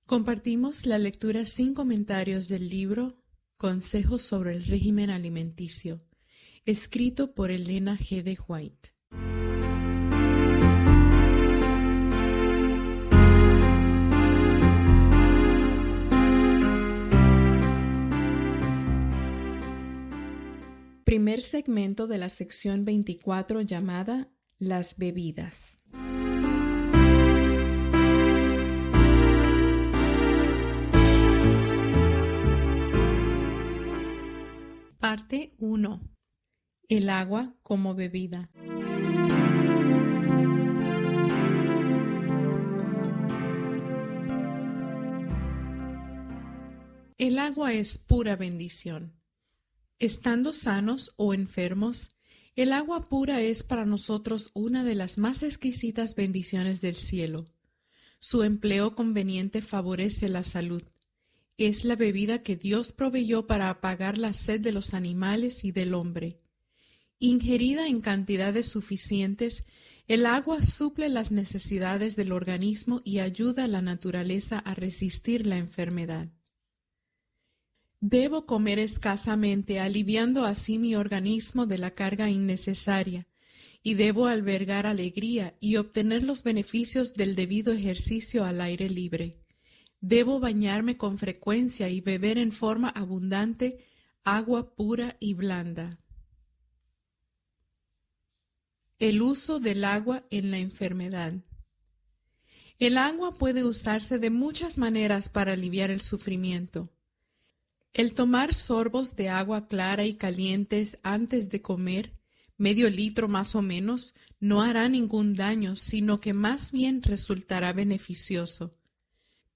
Compartimos la lectura sin comentarios del libro Consejos sobre el régimen alimenticio, escrito por Elena G. de White. Primer segmento de la sección 24 llamada Las bebidas. Parte 1. El agua como bebida. El agua es pura bendición. Estando sanos o enfermos, el agua pura es para nosotros una de las más exquisitas bendiciones del cielo. Su empleo conveniente favorece la salud. Es la bebida que Dios proveyó para apagar la sed de los animales y del hombre. Ingerida en cantidades suficientes, el agua suple las necesidades del organismo y ayuda a la naturaleza a resistir la enfermedad. Debo comer escasamente, aliviando así mi organismo de la carga innecesaria, y debo albergar alegría y obtener los beneficios del debido ejercicio al aire libre. Debo bañarme con frecuencia y beber en forma abundante agua pura y blanda. El uso del agua en la enfermedad. El agua puede usarse de muchas maneras para aliviar el sufrimiento. El tomar sorbos de agua clara y calientes antes de comer, medio litro más o menos, no hará ningún daño, sino que más bien resultará beneficioso.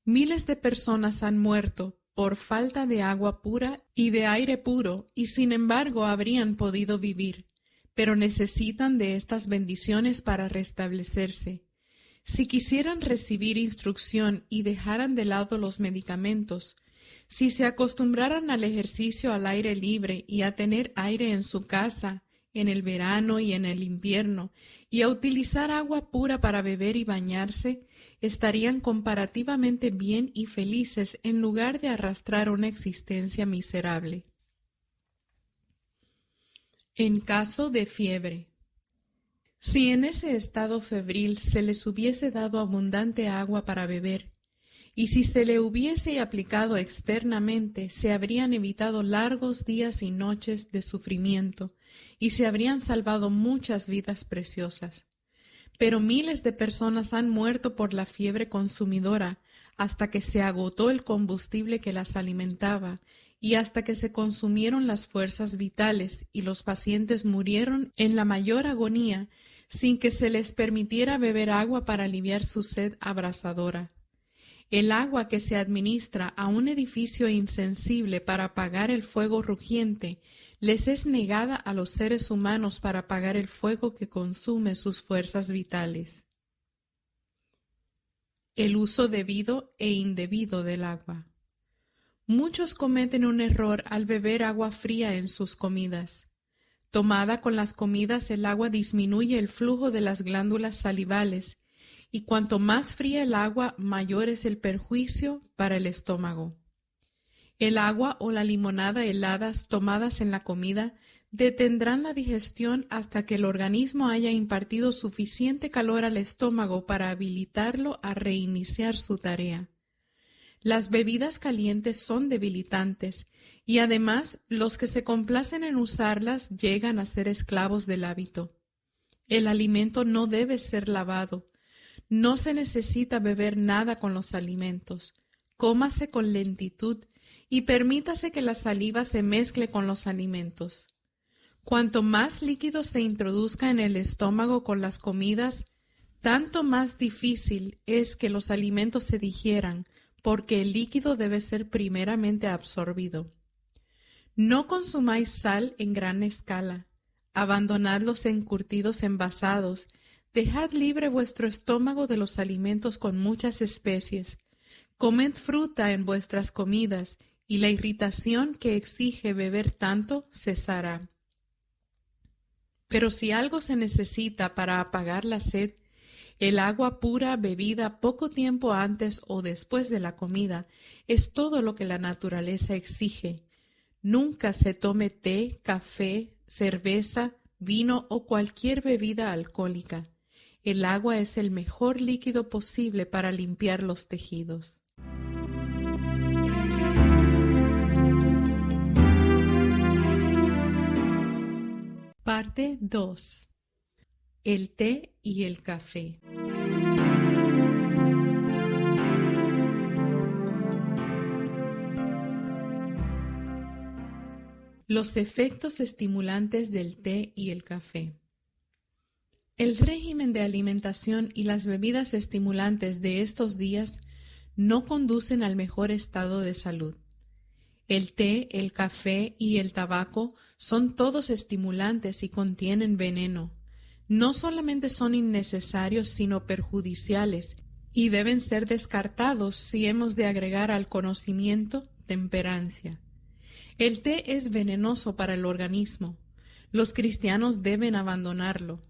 Miles de personas han muerto por falta de agua pura y de aire puro, y sin embargo habrían podido vivir, pero necesitan de estas bendiciones para restablecerse. Si quisieran recibir instrucción y dejaran de lado los medicamentos, si se acostumbraran al ejercicio al aire libre y a tener aire en su casa, en el verano y en el invierno, y a utilizar agua pura para beber y bañarse, estarían comparativamente bien y felices en lugar de arrastrar una existencia miserable. En caso de fiebre. Si en ese estado febril se les hubiese dado abundante agua para beber, y si se le hubiese aplicado externamente, se habrían evitado largos días y noches de sufrimiento, y se habrían salvado muchas vidas preciosas. Pero miles de personas han muerto por la fiebre consumidora hasta que se agotó el combustible que las alimentaba y hasta que se consumieron las fuerzas vitales y los pacientes murieron en la mayor agonía sin que se les permitiera beber agua para aliviar su sed abrasadora. El agua que se administra a un edificio insensible para apagar el fuego rugiente les es negada a los seres humanos para apagar el fuego que consume sus fuerzas vitales. El uso debido e indebido del agua. Muchos cometen un error al beber agua fría en sus comidas. Tomada con las comidas, el agua disminuye el flujo de las glándulas salivales, y cuanto más fría el agua, mayor es el perjuicio para el estómago. El agua o la limonada heladas tomadas en la comida detendrán la digestión hasta que el organismo haya impartido suficiente calor al estómago para habilitarlo a reiniciar su tarea. Las bebidas calientes son debilitantes y además los que se complacen en usarlas llegan a ser esclavos del hábito. El alimento no debe ser lavado. No se necesita beber nada con los alimentos. Cómase con lentitud y permítase que la saliva se mezcle con los alimentos. Cuanto más líquido se introduzca en el estómago con las comidas, tanto más difícil es que los alimentos se digieran, porque el líquido debe ser primeramente absorbido. No consumáis sal en gran escala. Abandonad los encurtidos envasados. Dejad libre vuestro estómago de los alimentos con muchas especies. Comed fruta en vuestras comidas, y la irritación que exige beber tanto cesará. Pero si algo se necesita para apagar la sed, El agua pura bebida poco tiempo antes o después de la comida es todo lo que la naturaleza exige. Nunca se tome té, café, cerveza, vino o cualquier bebida alcohólica. El agua es el mejor líquido posible para limpiar los tejidos. Parte 2. El té y el café. Los efectos estimulantes del té y el café. El régimen de alimentación y las bebidas estimulantes de estos días no conducen al mejor estado de salud. El té, el café y el tabaco son todos estimulantes y contienen veneno. No solamente son innecesarios, sino perjudiciales, y deben ser descartados si hemos de agregar al conocimiento temperancia. El té es venenoso para el organismo. Los cristianos deben abandonarlo.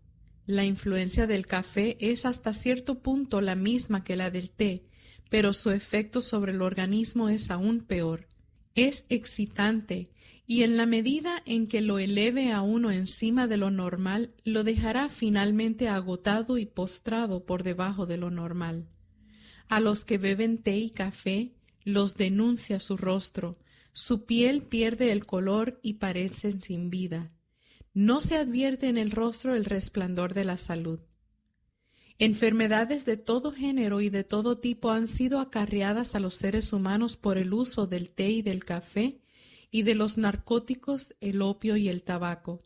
La influencia del café es hasta cierto punto la misma que la del té, pero su efecto sobre el organismo es aún peor. Es excitante y en la medida en que lo eleve a uno encima de lo normal, lo dejará finalmente agotado y postrado por debajo de lo normal. A los que beben té y café los denuncia su rostro, su piel pierde el color y parecen sin vida. No se advierte en el rostro el resplandor de la salud. Enfermedades de todo género y de todo tipo han sido acarreadas a los seres humanos por el uso del té y del café y de los narcóticos, el opio y el tabaco.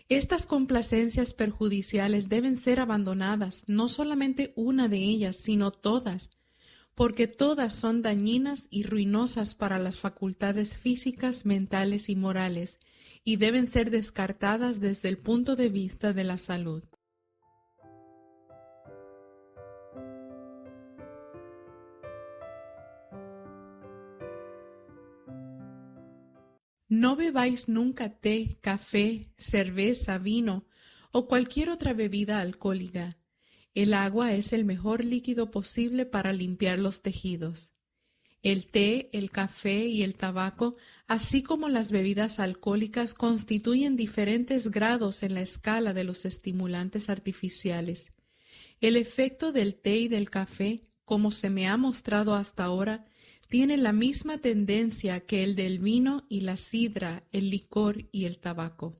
Estas complacencias perjudiciales deben ser abandonadas, no solamente una de ellas, sino todas, porque todas son dañinas y ruinosas para las facultades físicas, mentales y morales, y deben ser descartadas desde el punto de vista de la salud. No bebáis nunca té, café, cerveza, vino o cualquier otra bebida alcohólica. El agua es el mejor líquido posible para limpiar los tejidos. El té, el café y el tabaco, así como las bebidas alcohólicas, constituyen diferentes grados en la escala de los estimulantes artificiales. El efecto del té y del café, como se me ha mostrado hasta ahora, tiene la misma tendencia que el del vino y la sidra, el licor y el tabaco.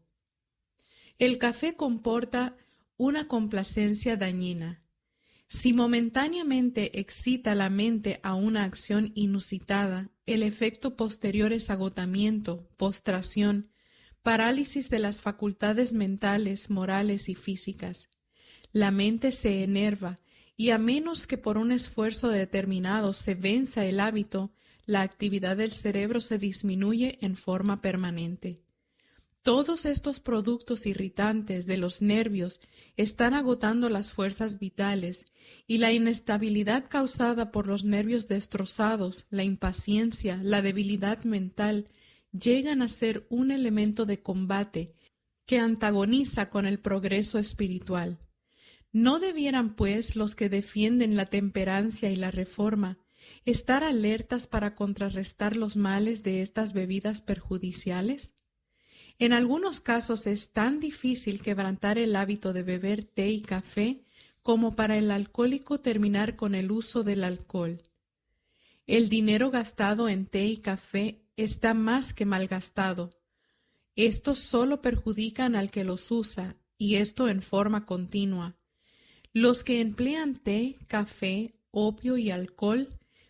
El café comporta una complacencia dañina. Si momentáneamente excita la mente a una acción inusitada, el efecto posterior es agotamiento, postración, parálisis de las facultades mentales, morales y físicas. La mente se enerva y a menos que por un esfuerzo determinado se venza el hábito, la actividad del cerebro se disminuye en forma permanente. Todos estos productos irritantes de los nervios están agotando las fuerzas vitales y la inestabilidad causada por los nervios destrozados, la impaciencia, la debilidad mental, llegan a ser un elemento de combate que antagoniza con el progreso espiritual. ¿No debieran, pues, los que defienden la temperancia y la reforma estar alertas para contrarrestar los males de estas bebidas perjudiciales? En algunos casos es tan difícil quebrantar el hábito de beber té y café como para el alcohólico terminar con el uso del alcohol. El dinero gastado en té y café está más que malgastado. Estos solo perjudican al que los usa, y esto en forma continua. Los que emplean té, café, opio y alcohol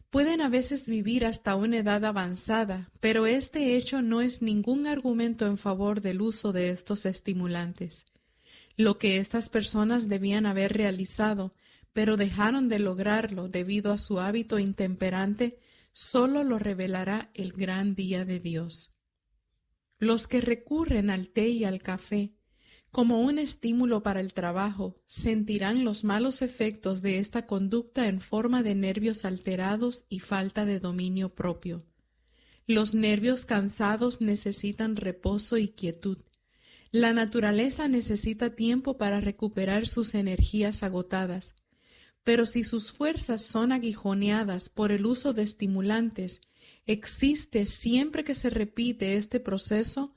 pueden a veces vivir hasta una edad avanzada, pero este hecho no es ningún argumento en favor del uso de estos estimulantes. Lo que estas personas debían haber realizado, pero dejaron de lograrlo debido a su hábito intemperante, solo lo revelará el gran día de Dios. Los que recurren al té y al café como un estímulo para el trabajo, sentirán los malos efectos de esta conducta en forma de nervios alterados y falta de dominio propio. Los nervios cansados necesitan reposo y quietud. La naturaleza necesita tiempo para recuperar sus energías agotadas. Pero si sus fuerzas son aguijoneadas por el uso de estimulantes, existe siempre que se repite este proceso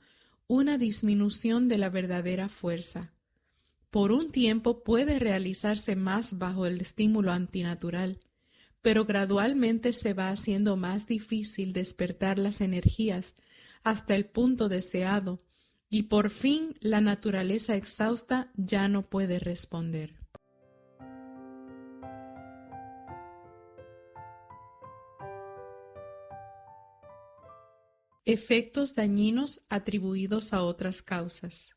una disminución de la verdadera fuerza. Por un tiempo puede realizarse más bajo el estímulo antinatural, pero gradualmente se va haciendo más difícil despertar las energías hasta el punto deseado, y por fin la naturaleza exhausta ya no puede responder. Efectos dañinos atribuidos a otras causas.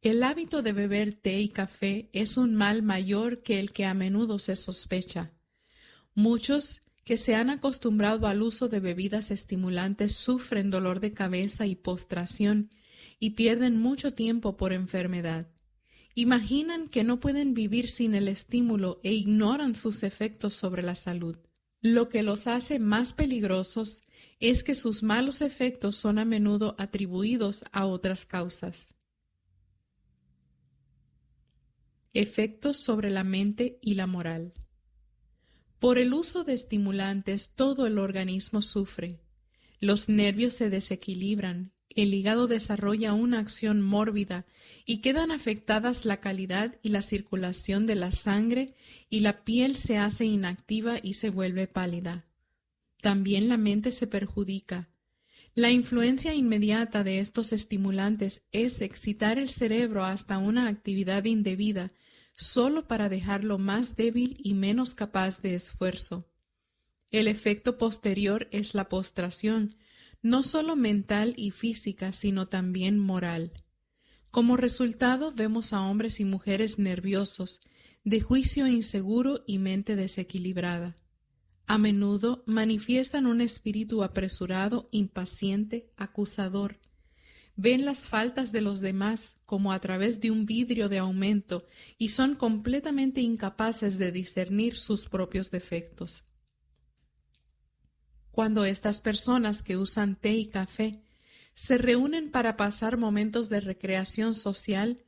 El hábito de beber té y café es un mal mayor que el que a menudo se sospecha. Muchos que se han acostumbrado al uso de bebidas estimulantes sufren dolor de cabeza y postración y pierden mucho tiempo por enfermedad. Imaginan que no pueden vivir sin el estímulo e ignoran sus efectos sobre la salud. Lo que los hace más peligrosos es que sus malos efectos son a menudo atribuidos a otras causas. Efectos sobre la mente y la moral. Por el uso de estimulantes todo el organismo sufre. Los nervios se desequilibran, el hígado desarrolla una acción mórbida y quedan afectadas la calidad y la circulación de la sangre y la piel se hace inactiva y se vuelve pálida. También la mente se perjudica. La influencia inmediata de estos estimulantes es excitar el cerebro hasta una actividad indebida solo para dejarlo más débil y menos capaz de esfuerzo. El efecto posterior es la postración, no solo mental y física, sino también moral. Como resultado, vemos a hombres y mujeres nerviosos, de juicio inseguro y mente desequilibrada. A menudo manifiestan un espíritu apresurado, impaciente, acusador. Ven las faltas de los demás como a través de un vidrio de aumento y son completamente incapaces de discernir sus propios defectos. Cuando estas personas que usan té y café se reúnen para pasar momentos de recreación social,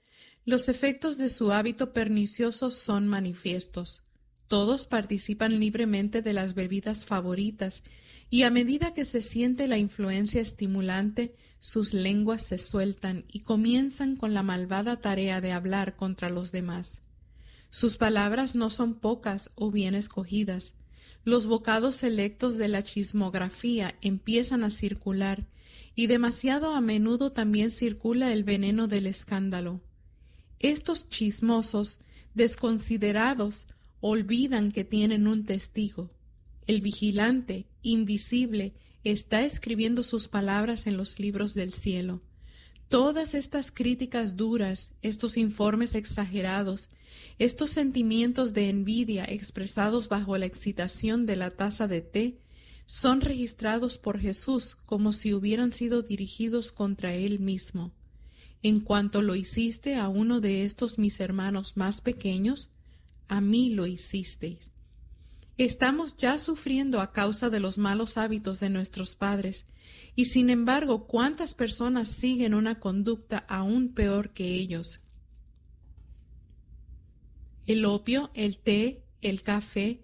los efectos de su hábito pernicioso son manifiestos. Todos participan libremente de las bebidas favoritas y a medida que se siente la influencia estimulante, sus lenguas se sueltan y comienzan con la malvada tarea de hablar contra los demás. Sus palabras no son pocas o bien escogidas. Los bocados selectos de la chismografía empiezan a circular y demasiado a menudo también circula el veneno del escándalo. Estos chismosos, desconsiderados, olvidan que tienen un testigo. El vigilante, invisible, está escribiendo sus palabras en los libros del cielo. Todas estas críticas duras, estos informes exagerados, estos sentimientos de envidia expresados bajo la excitación de la taza de té, son registrados por Jesús como si hubieran sido dirigidos contra él mismo. En cuanto lo hiciste a uno de estos mis hermanos más pequeños, a mí lo hicisteis. Estamos ya sufriendo a causa de los malos hábitos de nuestros padres, y sin embargo, ¿cuántas personas siguen una conducta aún peor que ellos? El opio, el té, el café,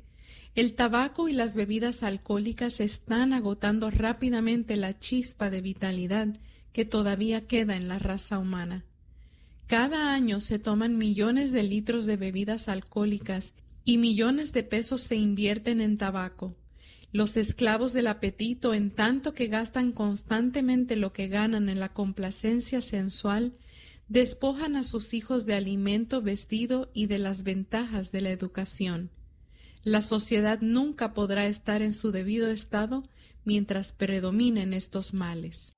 el tabaco y las bebidas alcohólicas están agotando rápidamente la chispa de vitalidad que todavía queda en la raza humana. Cada año se toman millones de litros de bebidas alcohólicas y millones de pesos se invierten en tabaco. Los esclavos del apetito, en tanto que gastan constantemente lo que ganan en la complacencia sensual, despojan a sus hijos de alimento, vestido y de las ventajas de la educación. La sociedad nunca podrá estar en su debido estado mientras predominen estos males.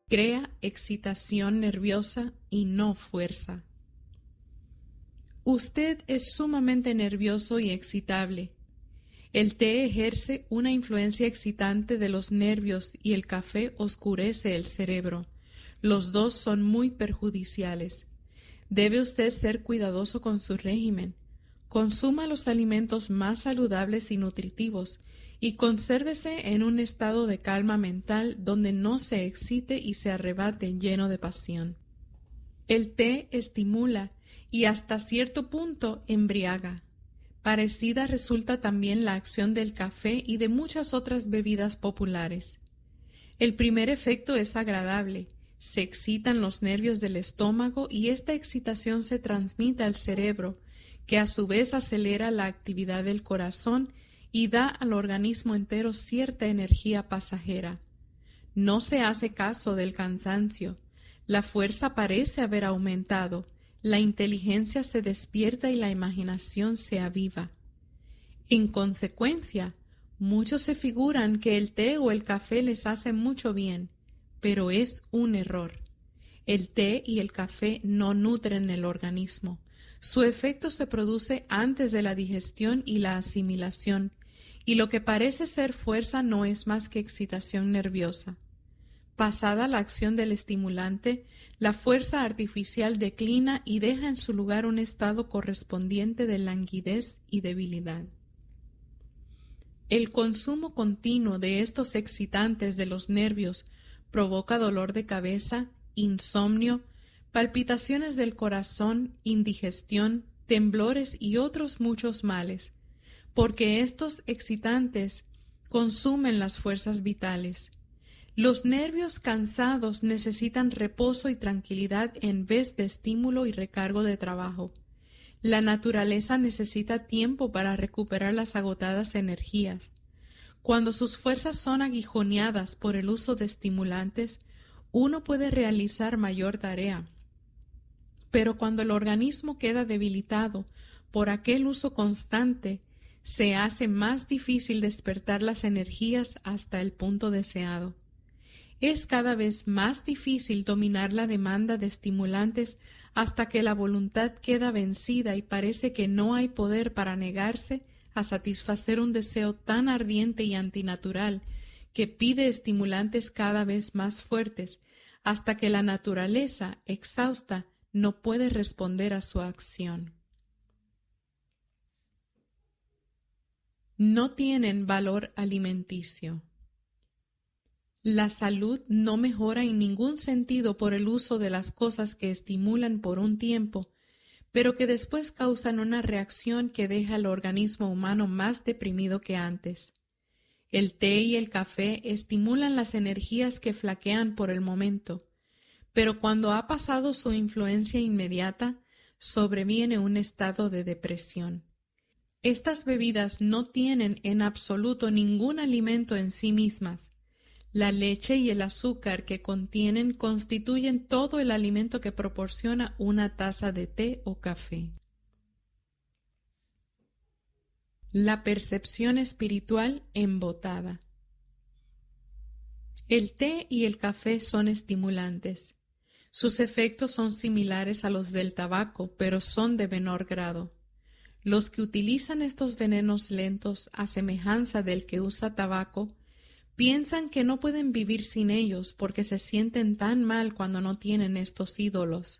Crea excitación nerviosa y no fuerza. Usted es sumamente nervioso y excitable. El té ejerce una influencia excitante de los nervios y el café oscurece el cerebro. Los dos son muy perjudiciales. Debe usted ser cuidadoso con su régimen. Consuma los alimentos más saludables y nutritivos y consérvese en un estado de calma mental donde no se excite y se arrebate lleno de pasión. El té estimula y hasta cierto punto embriaga. Parecida resulta también la acción del café y de muchas otras bebidas populares. El primer efecto es agradable, se excitan los nervios del estómago y esta excitación se transmite al cerebro, que a su vez acelera la actividad del corazón y da al organismo entero cierta energía pasajera. No se hace caso del cansancio, la fuerza parece haber aumentado, la inteligencia se despierta y la imaginación se aviva. En consecuencia, muchos se figuran que el té o el café les hace mucho bien, pero es un error. El té y el café no nutren el organismo. Su efecto se produce antes de la digestión y la asimilación, y lo que parece ser fuerza no es más que excitación nerviosa. Pasada la acción del estimulante, la fuerza artificial declina y deja en su lugar un estado correspondiente de languidez y debilidad. El consumo continuo de estos excitantes de los nervios provoca dolor de cabeza, insomnio, palpitaciones del corazón, indigestión, temblores y otros muchos males, porque estos excitantes consumen las fuerzas vitales. Los nervios cansados necesitan reposo y tranquilidad en vez de estímulo y recargo de trabajo. La naturaleza necesita tiempo para recuperar las agotadas energías. Cuando sus fuerzas son aguijoneadas por el uso de estimulantes, uno puede realizar mayor tarea. Pero cuando el organismo queda debilitado por aquel uso constante, se hace más difícil despertar las energías hasta el punto deseado. Es cada vez más difícil dominar la demanda de estimulantes hasta que la voluntad queda vencida y parece que no hay poder para negarse a satisfacer un deseo tan ardiente y antinatural que pide estimulantes cada vez más fuertes hasta que la naturaleza, exhausta, no puede responder a su acción. No tienen valor alimenticio. La salud no mejora en ningún sentido por el uso de las cosas que estimulan por un tiempo, pero que después causan una reacción que deja al organismo humano más deprimido que antes. El té y el café estimulan las energías que flaquean por el momento, pero cuando ha pasado su influencia inmediata, sobreviene un estado de depresión. Estas bebidas no tienen en absoluto ningún alimento en sí mismas. La leche y el azúcar que contienen constituyen todo el alimento que proporciona una taza de té o café. La percepción espiritual embotada. El té y el café son estimulantes. Sus efectos son similares a los del tabaco, pero son de menor grado. Los que utilizan estos venenos lentos a semejanza del que usa tabaco, piensan que no pueden vivir sin ellos porque se sienten tan mal cuando no tienen estos ídolos.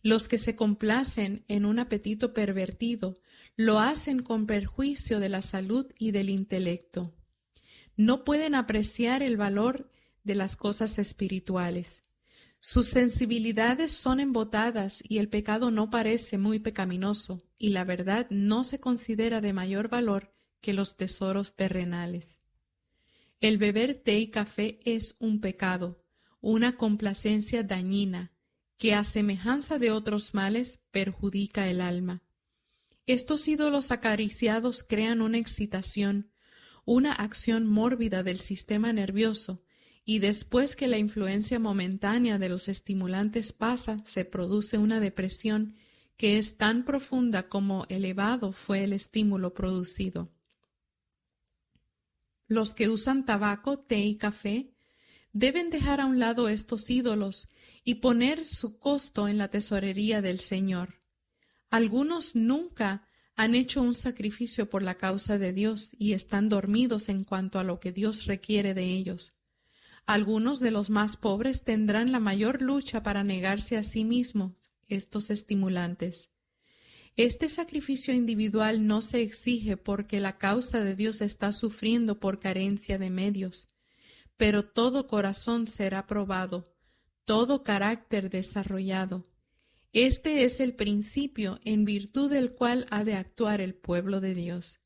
Los que se complacen en un apetito pervertido lo hacen con perjuicio de la salud y del intelecto. No pueden apreciar el valor de las cosas espirituales. Sus sensibilidades son embotadas y el pecado no parece muy pecaminoso, y la verdad no se considera de mayor valor que los tesoros terrenales. El beber té y café es un pecado, una complacencia dañina, que a semejanza de otros males perjudica el alma. Estos ídolos acariciados crean una excitación, una acción mórbida del sistema nervioso, y después que la influencia momentánea de los estimulantes pasa, se produce una depresión que es tan profunda como elevado fue el estímulo producido. Los que usan tabaco, té y café deben dejar a un lado estos ídolos y poner su costo en la tesorería del Señor. Algunos nunca han hecho un sacrificio por la causa de Dios y están dormidos en cuanto a lo que Dios requiere de ellos. Algunos de los más pobres tendrán la mayor lucha para negarse a sí mismos estos estimulantes. Este sacrificio individual no se exige porque la causa de Dios está sufriendo por carencia de medios, pero todo corazón será probado, todo carácter desarrollado. Este es el principio en virtud del cual ha de actuar el pueblo de Dios.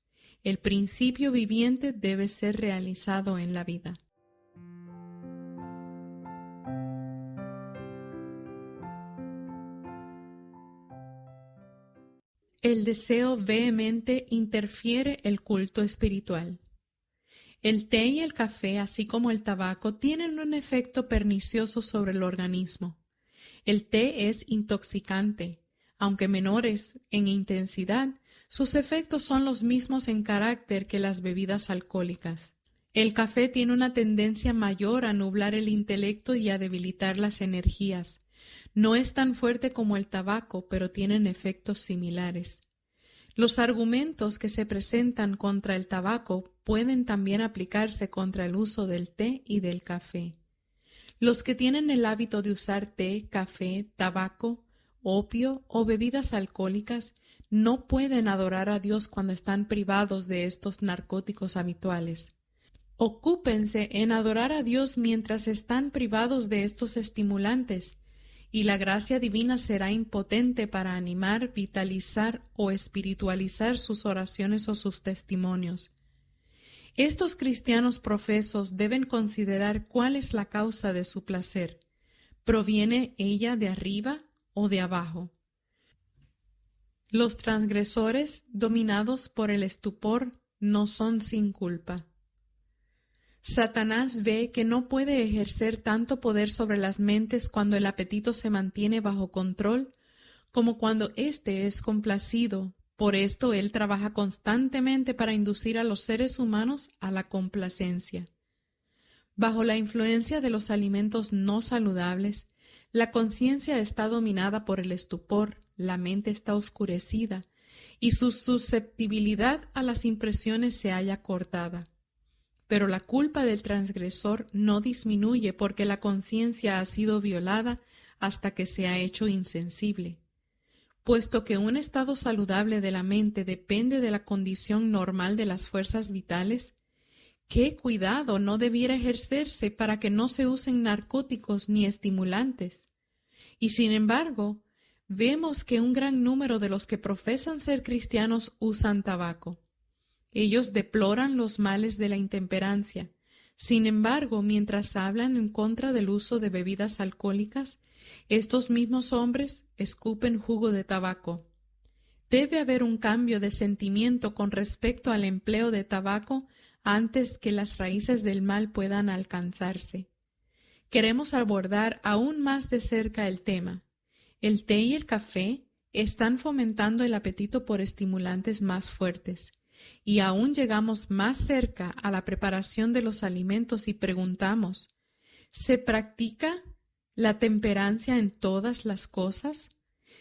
El principio viviente debe ser realizado en la vida. El deseo vehemente interfiere el culto espiritual. El té y el café, así como el tabaco, tienen un efecto pernicioso sobre el organismo. El té es intoxicante. Aunque menores en intensidad, sus efectos son los mismos en carácter que las bebidas alcohólicas. El café tiene una tendencia mayor a nublar el intelecto y a debilitar las energías. No es tan fuerte como el tabaco, pero tienen efectos similares. Los argumentos que se presentan contra el tabaco pueden también aplicarse contra el uso del té y del café. Los que tienen el hábito de usar té, café, tabaco, opio o bebidas alcohólicas no pueden adorar a Dios cuando están privados de estos narcóticos habituales. Ocúpense en adorar a Dios mientras están privados de estos estimulantes, y la gracia divina será impotente para animar, vitalizar o espiritualizar sus oraciones o sus testimonios. Estos cristianos profesos deben considerar cuál es la causa de su placer. ¿Proviene ella de arriba o de abajo? Los transgresores, dominados por el estupor, no son sin culpa. Satanás ve que no puede ejercer tanto poder sobre las mentes cuando el apetito se mantiene bajo control como cuando éste es complacido. Por esto él trabaja constantemente para inducir a los seres humanos a la complacencia. Bajo la influencia de los alimentos no saludables, la conciencia está dominada por el estupor, la mente está oscurecida y su susceptibilidad a las impresiones se halla cortada. Pero la culpa del transgresor no disminuye porque la conciencia ha sido violada hasta que se ha hecho insensible. Puesto que un estado saludable de la mente depende de la condición normal de las fuerzas vitales, ¿qué cuidado no debiera ejercerse para que no se usen narcóticos ni estimulantes? Y sin embargo, vemos que un gran número de los que profesan ser cristianos usan tabaco. Ellos deploran los males de la intemperancia. Sin embargo, mientras hablan en contra del uso de bebidas alcohólicas, estos mismos hombres escupen jugo de tabaco. Debe haber un cambio de sentimiento con respecto al empleo de tabaco antes que las raíces del mal puedan alcanzarse. Queremos abordar aún más de cerca el tema. El té y el café están fomentando el apetito por estimulantes más fuertes. Y aún llegamos más cerca a la preparación de los alimentos y preguntamos, ¿se practica la temperancia en todas las cosas?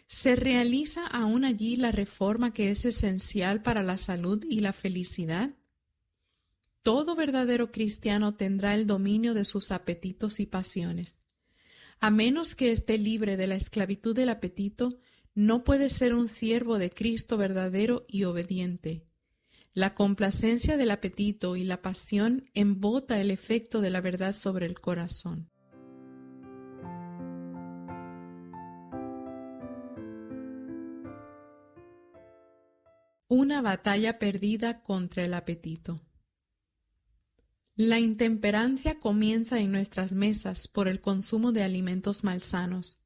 ¿Se realiza aún allí la reforma que es esencial para la salud y la felicidad? Todo verdadero cristiano tendrá el dominio de sus apetitos y pasiones. A menos que esté libre de la esclavitud del apetito, no puede ser un siervo de Cristo verdadero y obediente. La complacencia del apetito y la pasión embota el efecto de la verdad sobre el corazón. Una batalla perdida contra el apetito. La intemperancia comienza en nuestras mesas por el consumo de alimentos malsanos.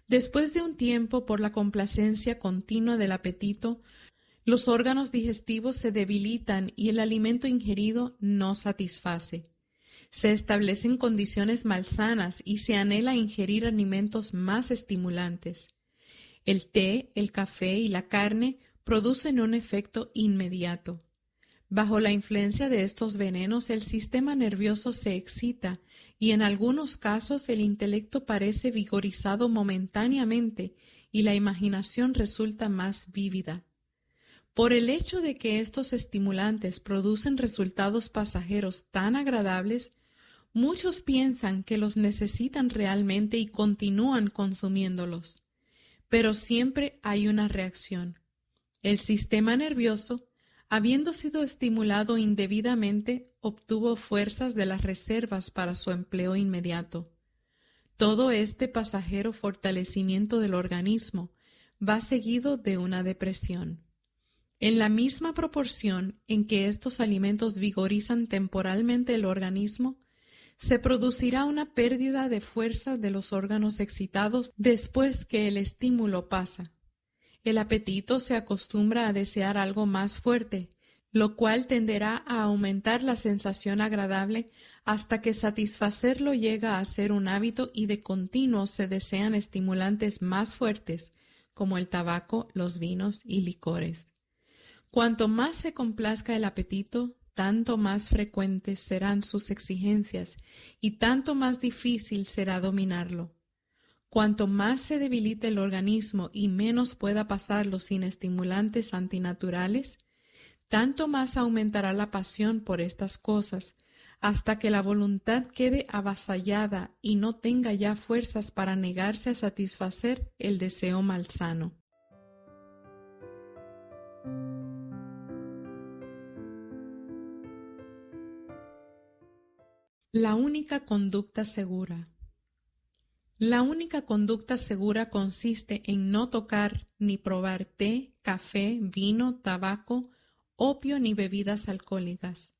Después de un tiempo, por la complacencia continua del apetito, los órganos digestivos se debilitan y el alimento ingerido no satisface. Se establecen condiciones malsanas y se anhela ingerir alimentos más estimulantes. El té, el café y la carne producen un efecto inmediato. Bajo la influencia de estos venenos, el sistema nervioso se excita y en algunos casos el intelecto parece vigorizado momentáneamente y la imaginación resulta más vívida. Por el hecho de que estos estimulantes producen resultados pasajeros tan agradables, muchos piensan que los necesitan realmente y continúan consumiéndolos. Pero siempre hay una reacción. El sistema nervioso, habiendo sido estimulado indebidamente, obtuvo fuerzas de las reservas para su empleo inmediato. Todo este pasajero fortalecimiento del organismo va seguido de una depresión. En la misma proporción en que estos alimentos vigorizan temporalmente el organismo, se producirá una pérdida de fuerza de los órganos excitados después que el estímulo pasa. El apetito se acostumbra a desear algo más fuerte, lo cual tenderá a aumentar la sensación agradable hasta que satisfacerlo llega a ser un hábito y de continuo se desean estimulantes más fuertes, como el tabaco, los vinos y licores. Cuanto más se complazca el apetito, tanto más frecuentes serán sus exigencias y tanto más difícil será dominarlo. Cuanto más se debilite el organismo y menos pueda pasarlo sin estimulantes antinaturales, tanto más aumentará la pasión por estas cosas, hasta que la voluntad quede avasallada y no tenga ya fuerzas para negarse a satisfacer el deseo malsano. La única conducta segura. La única conducta segura consiste en no tocar ni probar té, café, vino, tabaco, opio ni bebidas alcohólicas.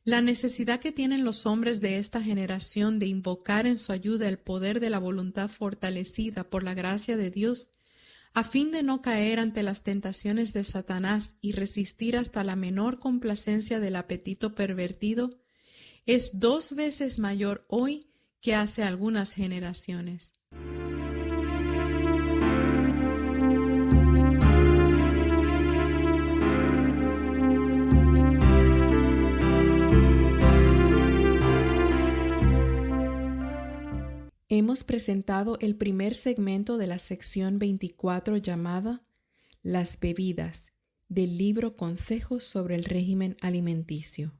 La necesidad que tienen los hombres de esta generación de invocar en su ayuda el poder de la voluntad fortalecida por la gracia de Dios, a fin de no caer ante las tentaciones de Satanás y resistir hasta la menor complacencia del apetito pervertido, es 2 veces mayor hoy que hace algunas generaciones. Hemos presentado el primer segmento de la sección 24 llamada Las bebidas, del libro Consejos sobre el régimen alimenticio.